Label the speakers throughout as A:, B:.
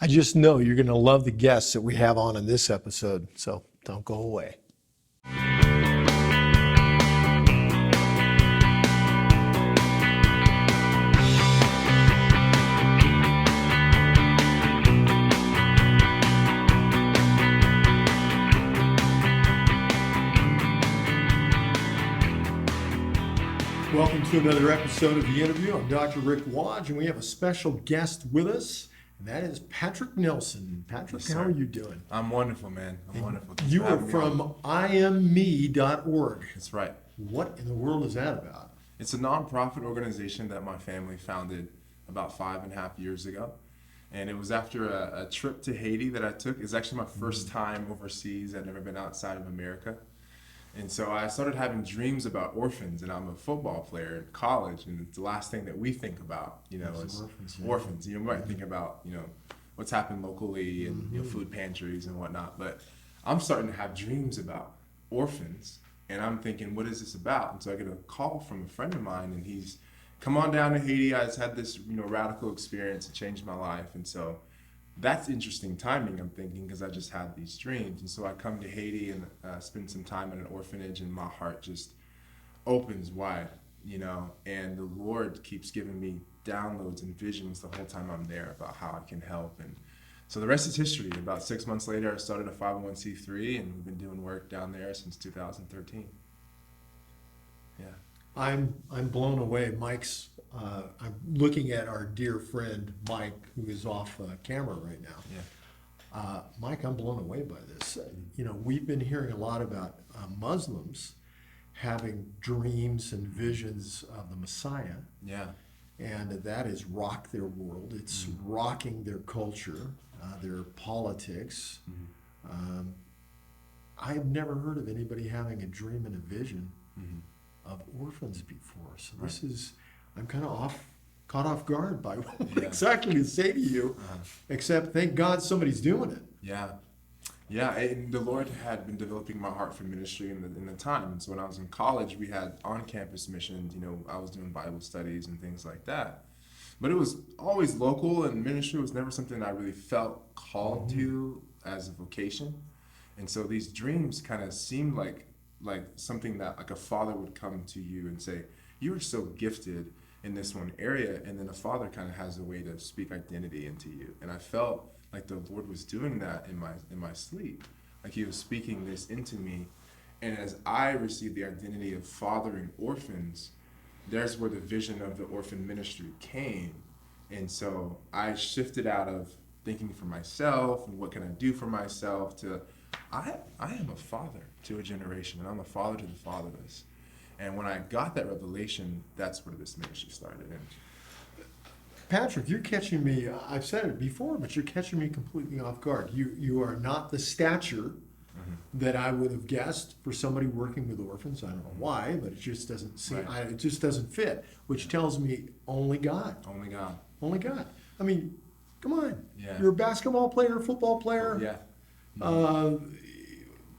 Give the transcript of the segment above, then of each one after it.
A: I just know you're going to love the guests that we have on in this episode, so don't go away. Welcome to another episode of The Interview. I'm Dr. Rick Wadge, and we have a special guest with us, and that is Patrick Nelson. Patrick,
B: Yes,
A: how
B: sir.
A: are you doing?
B: I'm wonderful, man. I'm wonderful. Thanks
A: You
B: for
A: are
B: having me on.
A: from IamMe.org.
B: That's right.
A: What in the world is that about?
B: It's a nonprofit organization that my family founded about 5.5 years ago. And it was after a trip to Haiti that I took. It's actually my first time overseas. I'd never been outside of America. And so I started having dreams about orphans, and I'm a football player in college, and it's the last thing that we think about, is
A: orphans, yeah.
B: orphans. You might think about, what's happened locally and food pantries and whatnot, but I'm starting to have dreams about orphans, and I'm thinking, what is this about? And so I get a call from a friend of mine, and he's come on down to Haiti. I just had this, radical experience that changed my life, and so that's interesting timing, I'm thinking, because I just had these dreams. And so I come to Haiti and spend some time in an orphanage, and my heart just opens wide, and the Lord keeps giving me downloads and visions the whole time I'm there about how I can help. And so the rest is history. About 6 months later, I started a 501c3, and we've been doing work down there since 2013. Yeah.
A: I'm blown away. I'm looking at our dear friend Mike, who is off camera right now.
B: Yeah.
A: Mike, I'm blown away by this. We've been hearing a lot about Muslims having dreams and visions of the Messiah,
B: Yeah.
A: and that has rocked their world. It's rocking their culture, their politics. I've never heard of anybody having a dream and a vision of orphans before. So this is, I'm kind of caught off guard by what exactly to say to you, except thank God somebody's doing it.
B: Yeah. Yeah, and the Lord had been developing my heart for ministry in the time. And so when I was in college, we had on-campus missions. I was doing Bible studies and things like that. But it was always local, and ministry was never something I really felt called to as a vocation. And so these dreams kind of seemed like something that like a father would come to you and say, you are so gifted in this one area, and then a father kind of has a way to speak identity into you. And I felt like the Lord was doing that in my sleep, like He was speaking this into me. And as I received the identity of fathering orphans, there's where the vision of the orphan ministry came. And so I shifted out of thinking for myself and what can I do for myself to I am a father to a generation, and I'm a father to the fatherless. And when I got that revelation, that's where this ministry started. And
A: Patrick, you're catching me, I've said it before, but you're catching me completely off guard. You are not the stature that I would have guessed for somebody working with orphans. I don't know why, but it just doesn't seem,
B: Right.
A: it just doesn't fit, which tells me only God.
B: only God.
A: Only God. I mean, come on.
B: Yeah.
A: You're a basketball player, football player.
B: Yeah.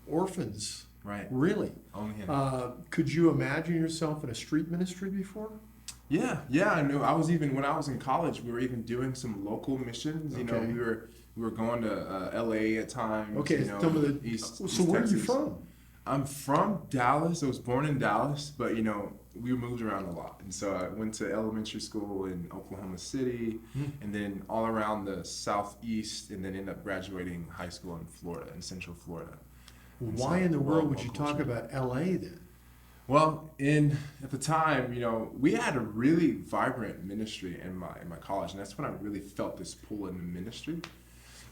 A: Orphans.
B: Right.
A: Really.
B: Only Him.
A: Could you imagine yourself in a street ministry before?
B: Yeah. I knew. I was even when I was in college, we were even doing some local missions.
A: Okay.
B: We were going to LA at times.
A: Okay, some of the.
B: East
A: So where are you
B: Texas.
A: from?
B: I'm from Dallas. I was born in Dallas, but we moved around a lot. And so I went to elementary school in Oklahoma City, and then all around the southeast, and then ended up graduating high school in Florida, in Central Florida. And
A: Why
B: so,
A: in the world would
B: well,
A: you
B: culture.
A: talk about LA then?
B: Well, at the time, we had a really vibrant ministry in my college, and that's when I really felt this pull into ministry.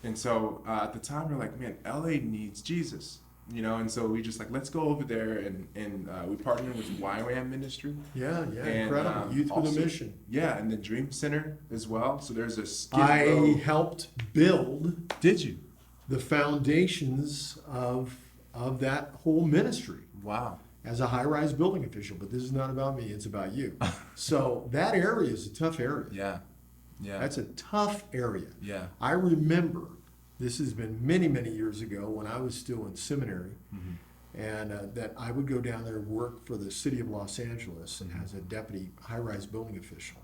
B: And so at the time, we're like, man, LA needs Jesus. And so we just let's go over there, and we partnered with YWAM Ministry.
A: Yeah,
B: And,
A: incredible. Youth with a
B: also-
A: mission.
B: Yeah, and the Dream Center as well. So there's a skid
A: I
B: row.
A: helped build
B: Did you?
A: the foundations of that whole ministry
B: Wow.
A: as a high-rise building official, but this is not about me, it's about you. So that area is a tough area.
B: Yeah. Yeah.
A: That's a tough area.
B: Yeah.
A: I remember, this has been many, many years ago when I was still in seminary, and that I would go down there and work for the city of Los Angeles as a deputy high-rise building official.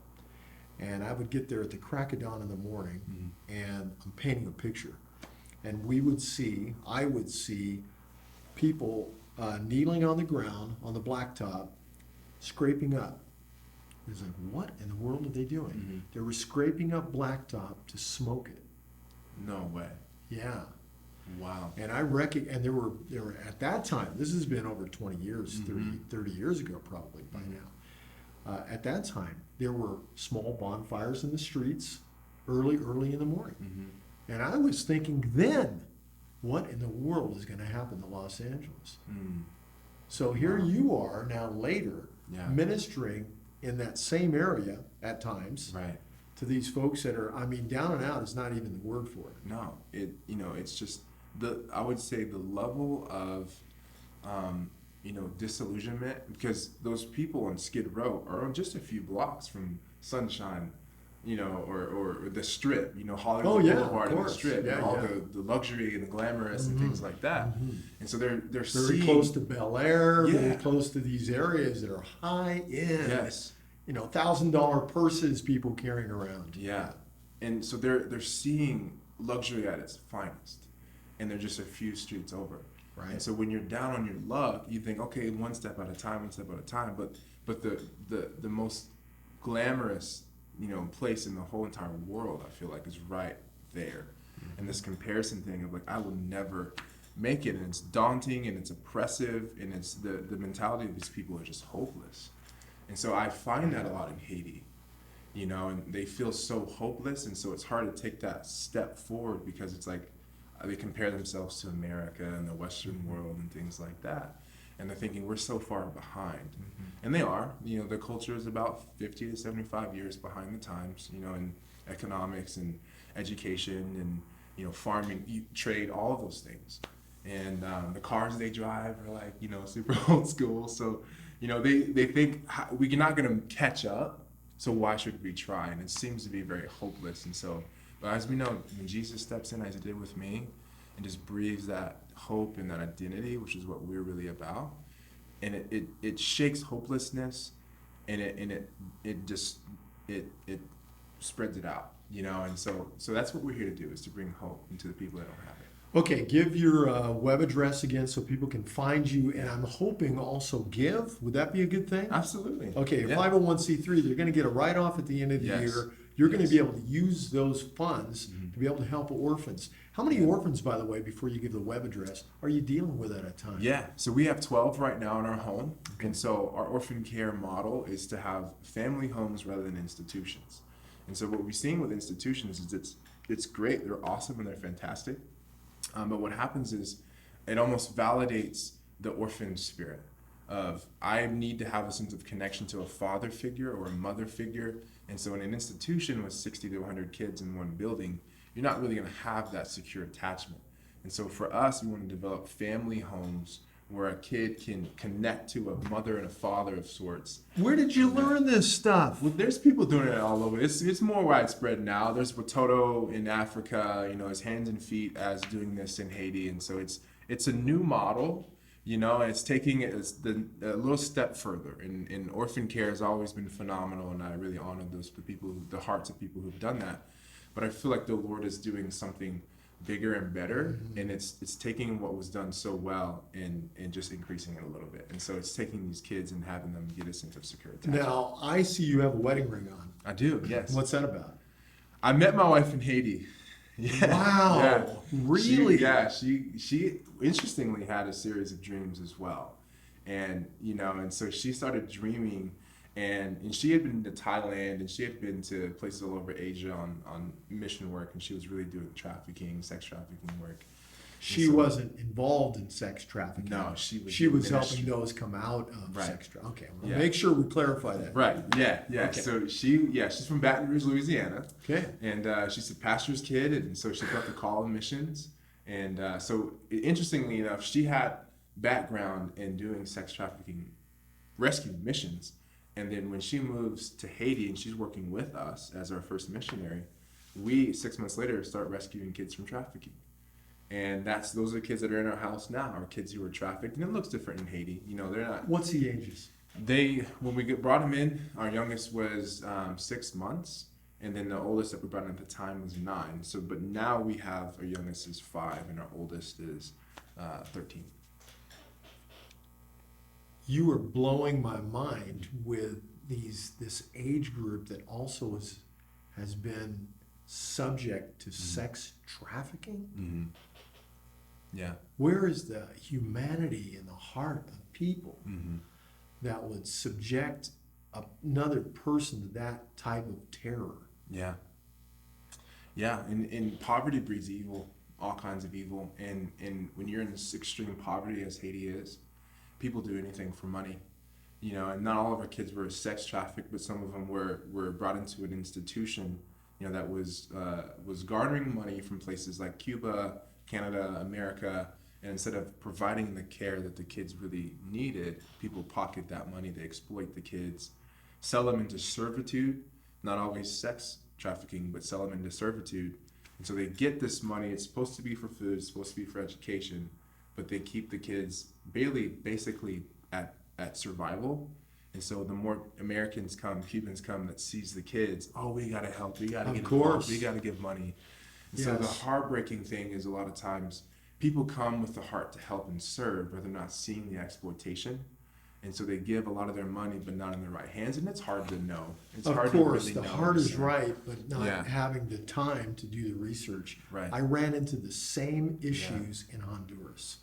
A: And I would get there at the crack of dawn in the morning, and I'm painting a picture. And I would see people kneeling on the ground on the blacktop, scraping up. It's like, what in the world are they doing? They were scraping up blacktop to smoke it.
B: No way.
A: Yeah.
B: Wow.
A: And and there were at that time, this has been over 20 years, 30 years ago probably by now. At that time, there were small bonfires in the streets early in the morning. And I was thinking then, what in the world is going to happen to Los Angeles? So here you are now later ministering in that same area at times
B: Right.
A: to these folks that are, I mean, down and out is not even the word for it.
B: No, it's just I would say the level of, disillusionment, because those people on Skid Row are just a few blocks from Sunshine, or the Strip, Hollywood Boulevard and the Strip, and all the luxury and the glamorous and things like that. And so they're
A: Very
B: seeing,
A: close to Bel Air, very
B: Yeah.
A: close to these areas that are high end.
B: Yes.
A: $1,000 purses people carrying around.
B: Yeah. And so they're seeing luxury at its finest, and they're just a few streets over.
A: Right.
B: And so when you're down on your luck, you think, okay, one step at a time. But the most glamorous, place in the whole entire world, I feel like, is right there. And this comparison thing of like, I will never make it, and it's daunting and it's oppressive, and it's the mentality of these people are just hopeless. And so I find that a lot in Haiti, and they feel so hopeless, and so it's hard to take that step forward because it's like they compare themselves to America and the Western world and things like that. And they're thinking we're so far behind. And they are. The culture is about 50 to 75 years behind the times, in economics and education and, farming, trade, all of those things. And the cars they drive are like, super old school. So, they think we're not going to catch up, so why should we try? And it seems to be very hopeless. And so, but as we know, when Jesus steps in, as he did with me, and just breathes that hope and that identity, which is what we're really about, and it shakes hopelessness, and it spreads it out, and so that's what we're here to do, is to bring hope into the people that don't have it.
A: Okay, give your web address again so people can find you, and I'm hoping also give. Would that be a good thing?
B: Absolutely.
A: Okay,
B: Yeah.
A: 501c3, they're going to get a write-off at the end of the
B: Yes.
A: year. You're going
B: Yes.
A: to be able to use those funds to be able to help orphans. How many orphans, by the way, before you give the web address, are you dealing with at a time?
B: Yeah, so we have 12 right now in our home. And so our orphan care model is to have family homes rather than institutions. And so what we're seeing with institutions is it's great, they're awesome and they're fantastic. But what happens is it almost validates the orphan spirit of, I need to have a sense of connection to a father figure or a mother figure. And so in an institution with 60 to 100 kids in one building, you're not really going to have that secure attachment. And so for us, we want to develop family homes where a kid can connect to a mother and a father of sorts.
A: Where did you learn this stuff?
B: Well, there's people doing it all over. It's more widespread now. There's Watoto in Africa, there's Hands and Feet as doing this in Haiti. And so it's a new model, and it's taking it a little step further. And orphan care has always been phenomenal, and I really honor the hearts of people who've done that. But I feel like the Lord is doing something bigger and better, and it's taking what was done so well and just increasing it a little bit. And so it's taking these kids and having them get a sense of secure attachment.
A: Now, I see you have a wedding ring on.
B: I do, yes.
A: What's that about?
B: I met my wife in Haiti. Yeah.
A: Wow,
B: Yeah.
A: really?
B: She interestingly had a series of dreams as well. And, and so she started dreaming, and she had been to Thailand, and she had been to places all over Asia on mission work, and she was really doing sex trafficking work.
A: She wasn't involved in sex trafficking.
B: No, she was.
A: She was
B: in
A: helping
B: ministry.
A: those come out of
B: Right.
A: sex trafficking. Okay, well,
B: Yeah.
A: make sure we clarify that.
B: Right. Yeah.
A: Okay.
B: So she's from Baton Rouge, Louisiana.
A: Okay.
B: And she's a pastor's kid, and so she got the call of missions. And so interestingly enough, she had background in doing sex trafficking rescue missions. And then when she moves to Haiti and she's working with us as our first missionary, we 6 months later start rescuing kids from trafficking. And those are the kids that are in our house now, are kids who were trafficked. And it looks different in Haiti. They're not.
A: What's the ages?
B: When we brought him in, our youngest was 6 months, and then the oldest that we brought in at the time was 9. So, but now we have our youngest is 5, and our oldest is 13.
A: You are blowing my mind with this age group that also has been subject to sex trafficking.
B: Mm-hmm. Yeah.
A: Where is the humanity in the heart of people
B: Mm-hmm.
A: that would subject another person to that type of terror?
B: Yeah. Yeah. And poverty breeds evil, all kinds of evil. And when you're in this extreme poverty, as Haiti is, people do anything for money. You know, and not all of our kids were sex trafficked, but some of them were brought into an institution, you know, that was garnering money from places like Cuba, Canada, America, and instead of providing the care that the kids really needed, people pocket that money, they exploit the kids, sell them into servitude, not always sex trafficking, but sell them into servitude. And so they get this money, it's supposed to be for food, it's supposed to be for education, but they keep the kids basically at survival. And so the more Americans come, Cubans come that sees the kids, oh, we gotta help, we gotta get involved, we gotta give money. And so the heartbreaking thing is a lot of times people come with the heart to help and serve, but they're not seeing the exploitation. And so they give a lot of their money, but not in the right hands, and it's hard to know. It's hard to really know.
A: The heart is right, but not having the time to do the research.
B: Right.
A: I ran into the same issues in Honduras.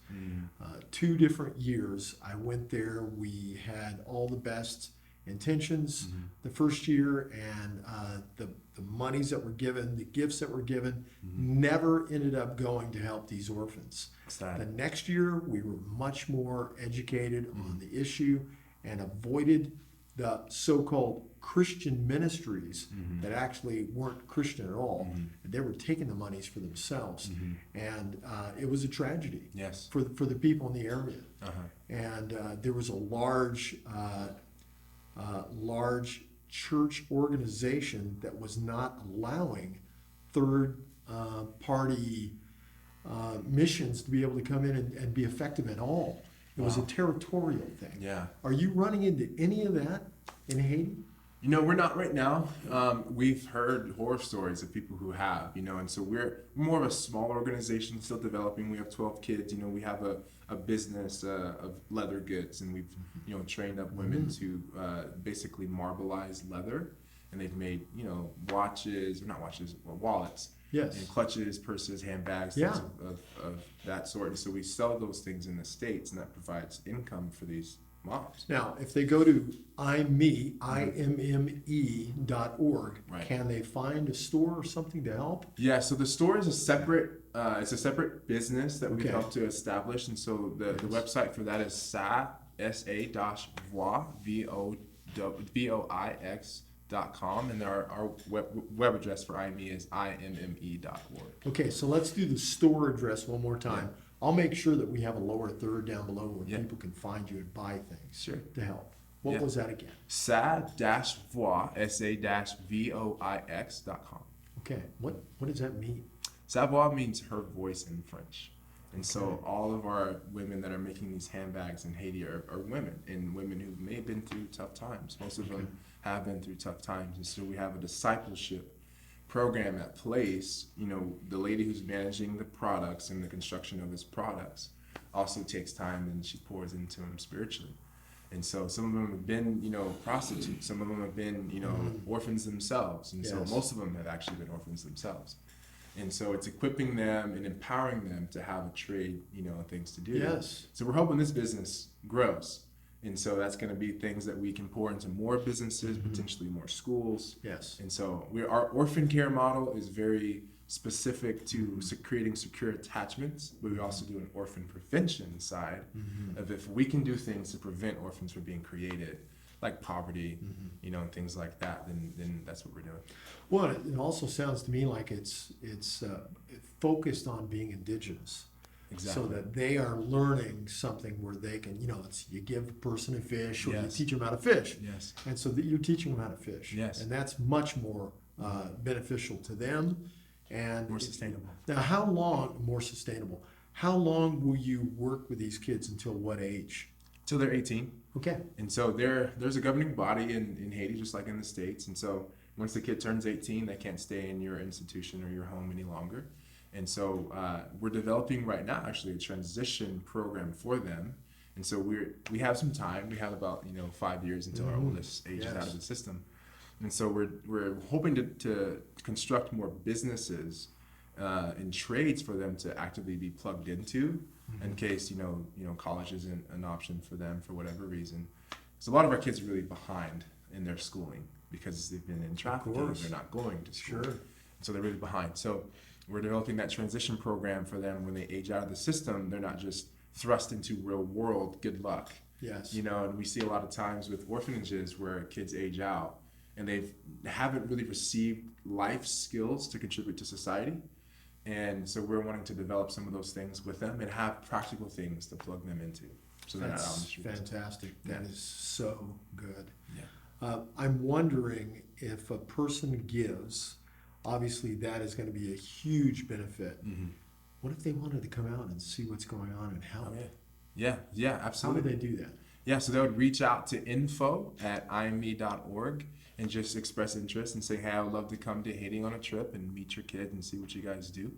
A: 2 different years I went there. We had all the best intentions the first year, and the monies that were given, the gifts that were given, never ended up going to help these orphans. The next year, we were much more educated on the issue and avoided the so-called Christian ministries that actually weren't Christian at all. They were taking the monies for themselves, and it was a tragedy for the people in the area. And there was a large church organization that was not allowing third party missions to be able to come in and be effective at all. It was a territorial thing.
B: Yeah.
A: Are you running into any of that in Haiti?
B: You know, we're not right now. We've heard horror stories of people who have, you know, and so we're more of a small organization still developing. We have 12 kids, you know, we have a business of leather goods, and we've, you know, trained up women to basically marbleize leather, and they've made, you know, wallets.
A: Yes.
B: And clutches, purses, handbags, things of that sort. And so we sell those things in the States, and that provides income for these moms.
A: Now, if they go to IMME.org, can they find a store or something to help?
B: Yeah, so the store is a separate business that we've helped to establish. And so the website for that is VOA.com, and our web address for IME is IMME.org.
A: Okay, so let's do the store address one more time. I'll make sure that we have a lower third down below where people can find you and buy things to help. What was that again?
B: Sa-Voix, SA-VOIX.com.
A: Okay, what does that mean?
B: Sa-Voix means her voice in French. And so all of our women that are making these handbags in Haiti are women, and women who may have been through tough times. Most of them have been through tough times. And so we have a discipleship program at place. You know, the lady who's managing the products and the construction of his products also takes time, and she pours into them spiritually. And so some of them have been, you know, prostitutes. Some of them have been, you know, orphans themselves. And so most of them have actually been orphans themselves. And so it's equipping them and empowering them to have a trade, you know, things to do.
A: Yes.
B: So we're hoping this business grows. And so that's going to be things that we can pour into more businesses, potentially more schools.
A: Yes.
B: And so our orphan care model is very specific to creating secure attachments, but we also do an orphan prevention side of if we can do things to prevent orphans from being created, like poverty, you know, and things like that, then that's what we're doing.
A: Well, it also sounds to me like it's focused on being indigenous.
B: Exactly.
A: So that they are learning something where they can, you know, you give a person a fish, or you teach them how to fish.
B: Yes.
A: And so that you're teaching them how to fish.
B: Yes.
A: And that's much more beneficial to them and
B: more sustainable.
A: Now, more sustainable? How long will you work with these kids, until what age?
B: till they're 18.
A: Okay.
B: And so there's a governing body in Haiti, just like in the States. And so once the kid turns 18, they can't stay in your institution or your home any longer. And so we're developing right now actually a transition program for them. And so we have some time. We have about 5 years until our oldest ages out of the system. And so we're hoping to construct more businesses and trades for them to actively be plugged into in case college isn't an option for them for whatever reason. So a lot of our kids are really behind in their schooling because they've been in trafficking. They're not going to school.
A: Sure.
B: So they're really behind. So we're developing that transition program for them when they age out of the system. They're not just thrust into real world good luck.
A: Yes.
B: And we see a lot of times with orphanages where kids age out and they haven't really received life skills to contribute to society. And so we're wanting to develop some of those things with them and have practical things to plug them into. So they're not out on the
A: That's
B: streets.
A: fantastic. That is so good.
B: Yeah.
A: I'm wondering if a person gives, obviously that is going to be a huge benefit.
B: Mm-hmm.
A: What if they wanted to come out and see what's going on and help?
B: Yeah,
A: How
B: absolutely.
A: do they do that?
B: Yeah, so they would reach out to info@ime.org and just express interest and say, hey, I would love to come to Haiti on a trip and meet your kid and see what you guys do.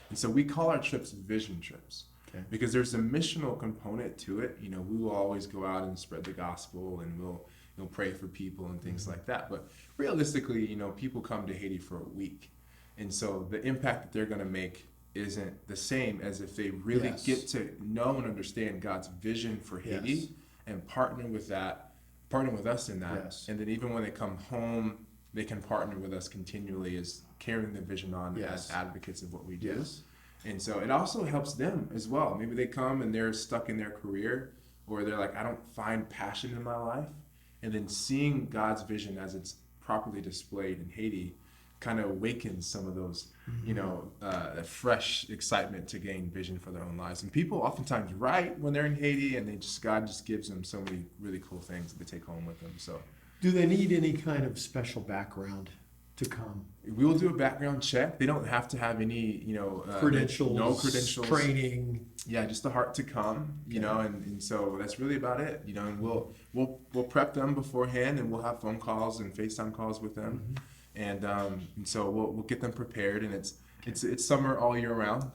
B: And so we call our trips vision trips because there's a missional component to it. We will always go out and spread the gospel and we'll pray for people and things like that. But realistically, people come to Haiti for a week. And so the impact that they're going to make isn't the same as if they really get to know and understand God's vision for Haiti and partner with us in that.
A: Yes.
B: And then even when they come home, they can partner with us continually as carrying the vision on as advocates of what we do.
A: Yes.
B: And so it also helps them as well. Maybe they come and they're stuck in their career or they're like, I don't find passion in my life. And then seeing God's vision as it's properly displayed in Haiti kind of awakens some of those, fresh excitement to gain vision for their own lives. And people oftentimes write when they're in Haiti, and God just gives them so many really cool things that they take home with them. So,
A: Do they need any kind of special background to come?
B: we will do a background check. They don't have to have any,
A: Credentials,
B: no credentials,
A: training.
B: Yeah, just the heart to come, and so that's really about it, and we'll prep them beforehand, and we'll have phone calls and FaceTime calls with them. And so we'll get them prepared, and it's summer all year round,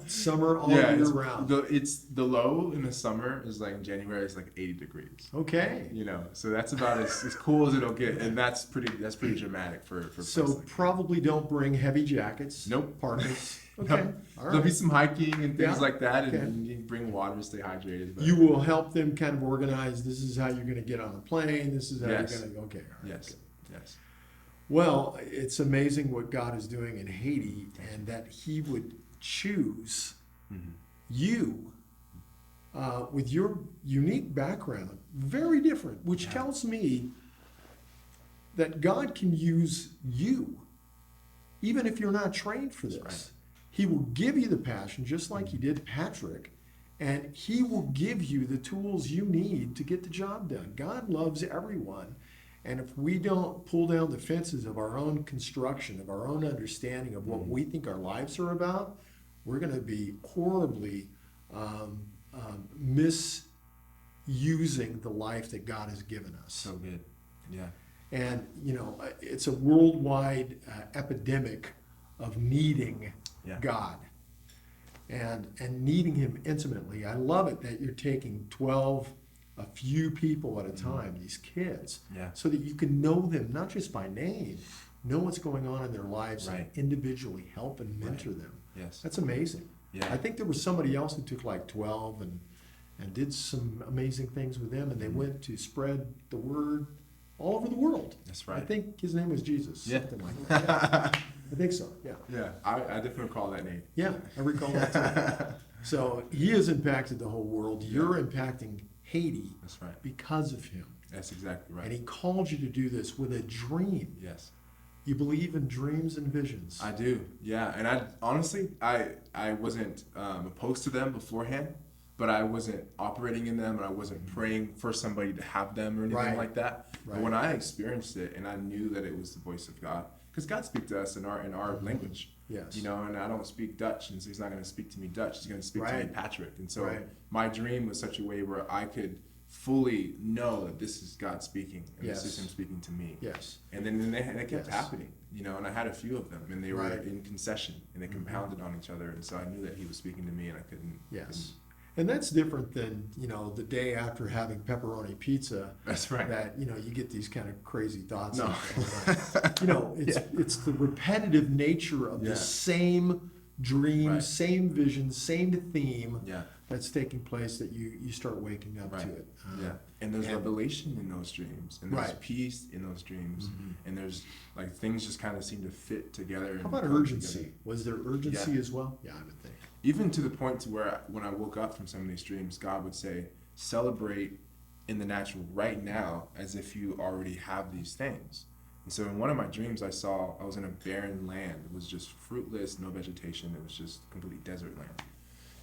A: Summer all year round.
B: It's the low in the summer is like in January is like 80 degrees.
A: Okay.
B: So that's about as cool as it'll get, and that's pretty dramatic for
A: So
B: places like
A: probably don't bring heavy jackets.
B: Nope.
A: Parkas.
B: that.
A: Okay.
B: Nope.
A: All
B: There'll be
A: right.
B: some hiking and things
A: Yeah.
B: like that,
A: Okay.
B: and you can bring water to stay hydrated. But
A: You will help them kind of organize. This is how you're going to get on a plane. This is how
B: Yes.
A: you're going to. Okay. All right,
B: yes,
A: good.
B: yes,
A: Well, it's amazing what God is doing in Haiti, and that He would choose you with your unique background, very different, which tells me that God can use you, even if you're not trained for this.
B: right.
A: He will give you the passion, just like He did Patrick, and He will give you the tools you need to get the job done. God loves everyone. And if we don't pull down the fences of our own construction, of our own understanding of what we think our lives are about, we're going to be horribly misusing the life that God has given us.
B: so good, yeah,
A: And, it's a worldwide epidemic of needing God and needing Him intimately. I love it that you're taking a few people at a time, these kids, so that you can know them, not just by name, know what's going on in their lives and individually help and mentor them.
B: yes,
A: That's amazing.
B: yeah.
A: I think there was somebody else who took like 12 and did some amazing things with them, and they went to spread the word all over the world.
B: That's
A: I
B: right.
A: think his name was Jesus,
B: Yeah.
A: something like that. Yeah. I think so, yeah.
B: Yeah, I definitely recall that name.
A: Yeah, I recall that too. So He has impacted the whole world. You're impacting Haiti
B: That's right.
A: because of Him.
B: That's exactly right.
A: And He called you to do this with a dream.
B: Yes,
A: You believe in dreams and visions.
B: I do. Yeah, and I honestly, I wasn't opposed to them beforehand, but I wasn't operating in them, and I wasn't praying for somebody to have them or anything
A: Right.
B: like that.
A: Right.
B: But when I experienced it, and I knew that it was the voice of God, because God speaks to us in our language.
A: Yes.
B: And I don't speak Dutch, and so He's not going to speak to me Dutch. He's going to speak to me
A: Right.
B: Patrick. And so
A: Right.
B: my dream was such a way where I could fully know that this is God speaking and
A: Yes.
B: this is Him speaking to me.
A: Yes.
B: And then they kept
A: Yes.
B: happening, and I had a few of them, and they were
A: Right.
B: in concession, and they compounded on each other, and so I knew that He was speaking to me, and I couldn't.
A: Yes. And that's different than, the day after having pepperoni pizza.
B: That's right.
A: That, you get these kind of crazy thoughts.
B: No.
A: It's the repetitive nature of
B: Yeah.
A: the same dream,
B: Right.
A: same vision, same theme
B: Yeah.
A: that's taking place that you start waking up
B: Right.
A: to it.
B: Yeah, and there's
A: and-
B: revelation in those dreams, and there's
A: Right.
B: peace in those dreams,
A: Mhm.
B: and there's like things just kind of seem to fit together.
A: How
B: and
A: about
B: come
A: urgency?
B: together.
A: Was there urgency
B: Yeah.
A: as well? Yeah, I would think.
B: Even to the point to where when I woke up from some of these dreams, God would say, "Celebrate in the natural right now, as if you already have these things." And so in one of my dreams, I was in a barren land. It was just fruitless, no vegetation. It was just complete desert land.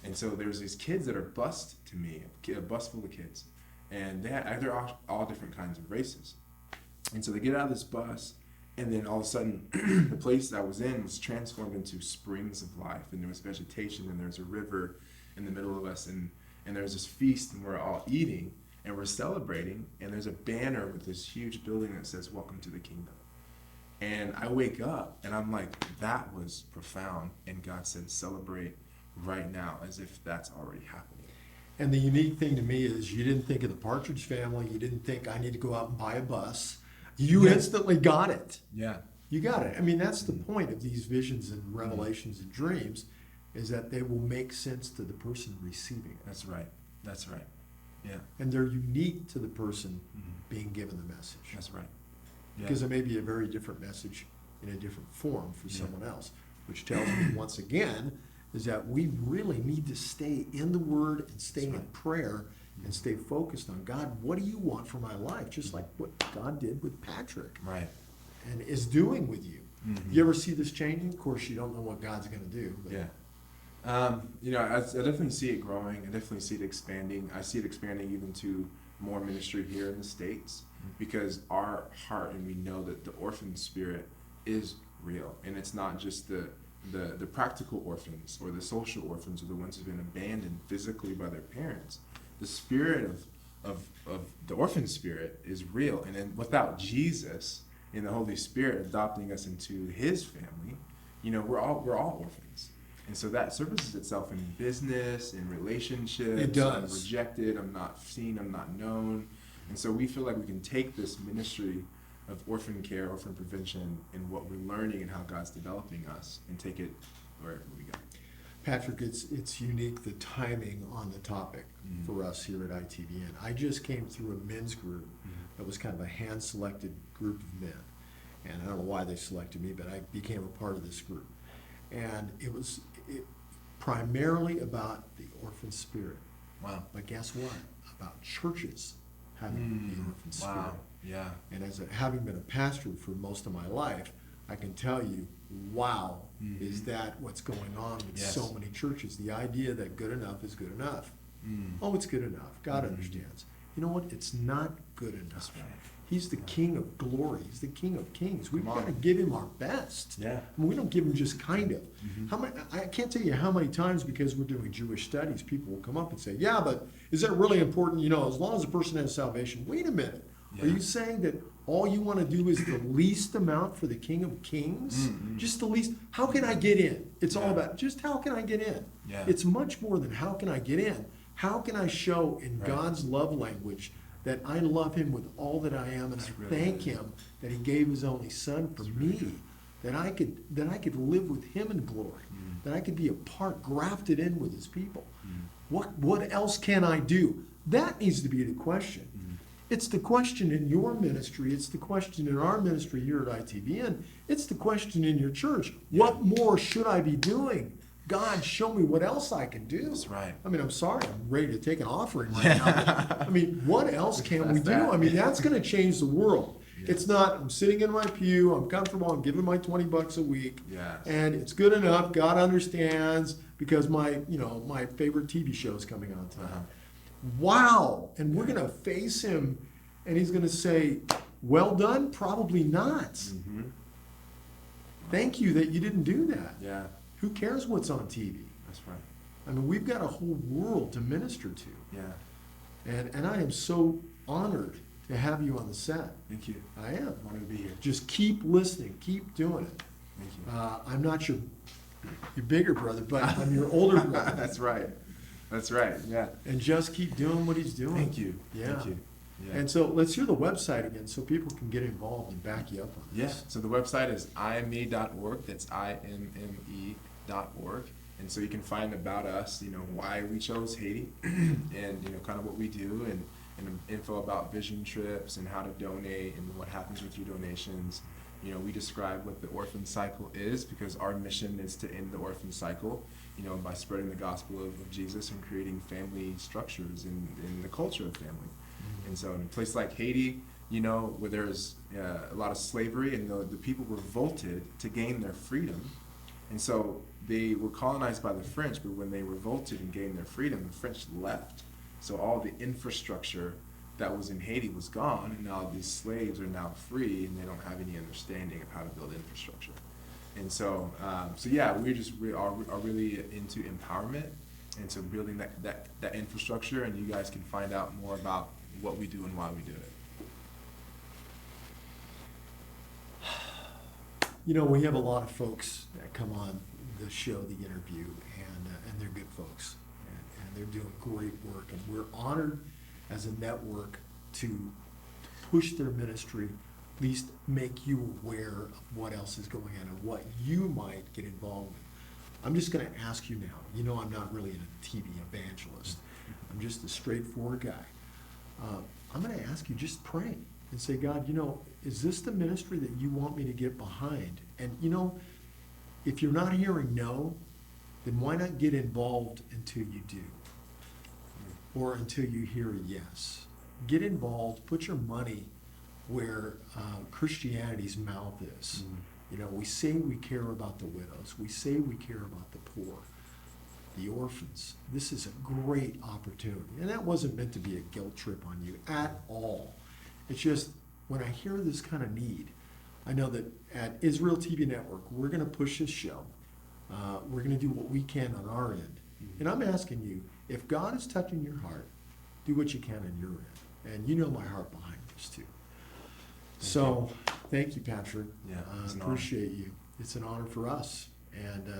B: And so there was these kids that are bused to me, a bus full of kids, and they're all different kinds of races. And so they get out of this bus, and then all of a sudden, the place I was in was transformed into springs of life, and there was vegetation, and there's a river in the middle of us, and there's this feast, and we're all eating, and we're celebrating, and there's a banner with this huge building that says, "Welcome to the Kingdom." And I wake up, and I'm like, that was profound, and God said, "Celebrate right now," as if that's already happening.
A: And the unique thing to me is you didn't think of the Partridge Family. You didn't think I need to go out and buy a bus. You
B: Yeah.
A: instantly got it.
B: Yeah.
A: You got it. I mean, that's the point of these visions and revelations and dreams, is that they will make sense to the person receiving it.
B: That's right. That's right. Yeah.
A: And they're unique to the person
B: Mhm.
A: being given the message.
B: That's right. Yeah.
A: Because it may be a very different message in a different form for
B: Yeah.
A: someone else, which tells me once again is that we really need to stay in the Word and stay
B: That's
A: in
B: right.
A: prayer and stay focused on God. What do you want for my life? Just like what God did with Patrick
B: Right.
A: and is doing with you.
B: Mhm.
A: You ever see this changing? Of course, you don't know what God's going to do. But
B: Yeah. I definitely see it growing. I definitely see it expanding. I see it expanding even to more ministry here in the States, because our heart, and we know that the orphan spirit is real, and it's not just the practical orphans or the social orphans or the ones who've been abandoned physically by their parents. The spirit of the orphan spirit is real, and then without Jesus and the Holy Spirit adopting us into His family, we're all orphans. And so that surfaces itself in business, in relationships.
A: It does.
B: I'm rejected, I'm not seen, I'm not known. And so we feel like we can take this ministry of orphan care, orphan prevention, and what we're learning and how God's developing us, and take it wherever we go.
A: Patrick, it's unique, the timing on the topic
B: Mhm.
A: for us here at ITVN. I just came through a men's group that was kind of a hand-selected group of men. And I don't know why they selected me, but I became a part of this group. And it was primarily about the orphan spirit.
B: Wow.
A: But guess what? About churches having the orphan spirit.
B: Wow. Yeah.
A: And having been a pastor for most of my life, I can tell you, wow,
B: Mhm.
A: is that what's going on with
B: Yes.
A: so many churches? The idea that good enough is good enough.
B: Mm.
A: Oh, it's good enough. God
B: Mhm.
A: understands. You know what? It's not good enough.
B: That's right.
A: He's the King of glory. He's the King of kings. We've
B: Come
A: got to
B: on.
A: give him our best.
B: Yeah.
A: I mean, we don't give him just kind of.
B: Mhm.
A: How many? I can't tell you how many times, because we're doing Jewish studies, people will come up and say, "Yeah, but is that really important? As long as a person has salvation." Wait a minute. Are
B: Yeah.
A: you saying that all you want to do is the least amount for the King of Kings?
B: Mm-mm.
A: Just the least. How can I get in? It's all
B: Yeah.
A: about just how can I get in?
B: Yeah.
A: It's much more than how can I get in. How can I show in
B: Right.
A: God's love language that I love Him with all that I am, and
B: That's
A: I
B: really
A: thank
B: good.
A: Him that He gave His only Son for
B: That's really
A: me,
B: good.
A: that I could live with Him in glory,
B: Mm.
A: that I could be a part, grafted in with His people.
B: Mm.
A: What else can I do? That needs to be the question.
B: Mm.
A: It's the question in your ministry. It's the question in our ministry here at ITVN. It's the question in your church.
B: Yeah.
A: What more should I be doing? God, show me what else I can do.
B: That's right.
A: I mean, I'm sorry, I'm ready to take an offering right now. But, I mean, what else can we
B: That's
A: do?
B: that.
A: I mean, that's going to change the world.
B: Yeah.
A: It's not, I'm sitting in my pew, I'm comfortable, I'm giving my $20 a week.
B: Yes.
A: And it's good enough, God understands, because my favorite TV show is coming on tonight.
B: Uh-huh.
A: Wow. And we're going to face Him, and He's going to say, well done? Probably not.
B: Mm-hmm.
A: Thank you that you didn't do that.
B: Yeah.
A: Who cares what's on TV?
B: That's right.
A: I mean, we've got a whole world to minister to.
B: Yeah.
A: And I am so honored to have you on the set.
B: Thank you.
A: I am.
B: I wanted to be here.
A: Just keep listening, keep doing it.
B: Thank you.
A: I'm not your bigger brother, but I'm your older brother.
B: That's right. That's right. Yeah.
A: And just keep doing what he's doing.
B: Thank you.
A: Yeah.
B: Thank you. Yeah.
A: And so let's hear the website again so people can get involved and back you up on
B: Yeah,
A: this.
B: so the website is IME.org. That's IMME.org. And so you can find about us, why we chose Haiti and, kind of what we do and info about vision trips and how to donate and what happens with your donations. We describe what the orphan cycle is because our mission is to end the orphan cycle, by spreading the gospel of Jesus and creating family structures in the culture of family. And so in a place like Haiti, where there's a lot of slavery and the people revolted to gain their freedom. And so they were colonized by the French, but when they revolted and gained their freedom, the French left. So all the infrastructure that was in Haiti was gone, and now these slaves are now free, and they don't have any understanding of how to build infrastructure. And so, yeah, we are really into empowerment, and so building that infrastructure, and you guys can find out more about what we do and why we do it.
A: We have a lot of folks that come on the show, the interview, and they're good folks, and they're doing great work, and we're honored as a network to push their ministry, at least make you aware of what else is going on and what you might get involved with. I'm just going to ask you now. I'm not really a TV evangelist. I'm just a straightforward guy. I'm going to ask you, just pray and say, God, is this the ministry that you want me to get behind? And, if you're not hearing no, then why not get involved until you do? Or until you hear a yes. Get involved, put your money where Christianity's mouth is. We say we care about the widows. We say we care about the poor, the orphans. This is a great opportunity. And that wasn't meant to be a guilt trip on you at all. It's just, when I hear this kind of need, I know that at Israel TV Network, we're going to push this show. We're going to do what we can on our end. And I'm asking you, if God is touching your heart, do what you can on your end. And you know my heart behind this too. So, thank you, Patrick.
B: Yeah,
A: I
B: it's an honor.
A: appreciate you. It's an honor for us. And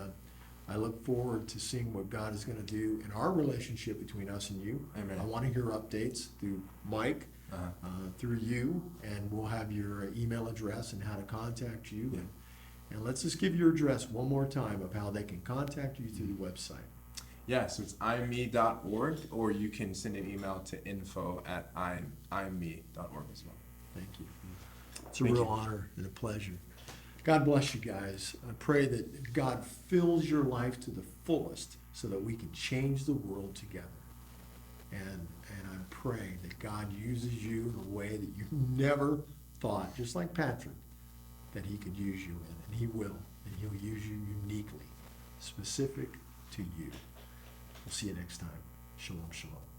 A: I look forward to seeing what God is going to do in our relationship between us and you.
B: Amen.
A: I want to hear updates through Mike, through you, and we'll have your email address and how to contact you.
B: Yeah.
A: And let's just give your address one more time of how they can contact you through the website.
B: Yeah, so it's ime.org, or you can send an email to info@ime.org as well.
A: Thank you. It's a
B: Thank
A: real
B: you.
A: honor and a pleasure. God bless you guys. I pray that God fills your life to the fullest so that we can change the world together. And I'm praying that God uses you in a way that you never thought, just like Patrick, that he could use you in. And he will. And he'll use you uniquely, specific to you. We'll see you next time. Shalom, shalom.